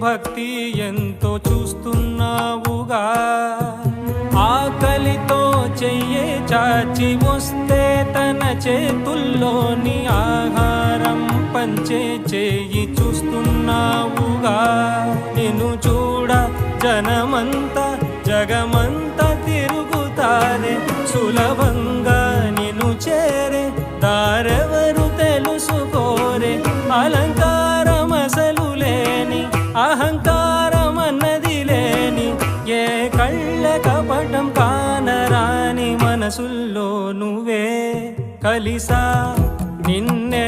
భక్తి ఎంతో చూస్తున్నావుగా. ఆకలితో చెయ్యే చాచి వస్తే తన చేతుల్లోని ఆహారం పంచే చేయి చూస్తున్నావుగా. నిన్ను చూడ జనమంతా జగమంతా తిరుగుతారే, సులభంగా నిన్ను చేరే దారెవరు తెలుసుకోరే. అలంకారం అసలు లేని, అహంకారం అన్నది లేని, ఏ కళ్ళ కపటం కానరాని మనసుల్లో నువ్వే కలిసా నిన్నే